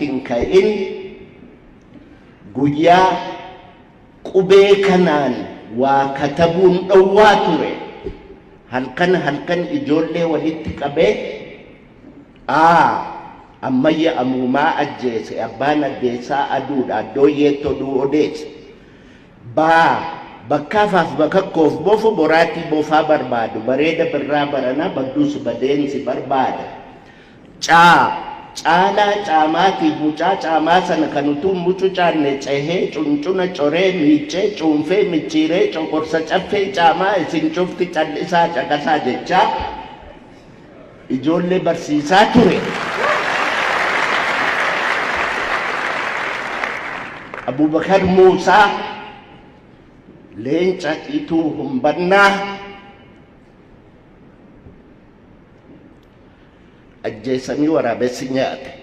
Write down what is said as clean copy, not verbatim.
Tingkain guyyaa qubee kanaan waa katabuun dhowwaa ture. Halkan ijoollee walitti qabee ammayya amuumaa ajjeese abbaan addeessaa aduudha dooyyeettoo duu odeesse bakkaafaaf bakakkoof bofu boraatii bofaa barbaadu bareeda birraa baranaa badduus badeensi barbaada caalaa caamaatiif mucaa caamaa sana kan utuu mucucaanne cehee cuncuna coree miicee cuunfee michiiree coqorsa caffee caamaa isin cufti callisaa caqasaa jechaa ijoollee barsiisaa ture. Abubakar Musaa leenca ituu humbannaa ajjeesanii waraabessi nyaate.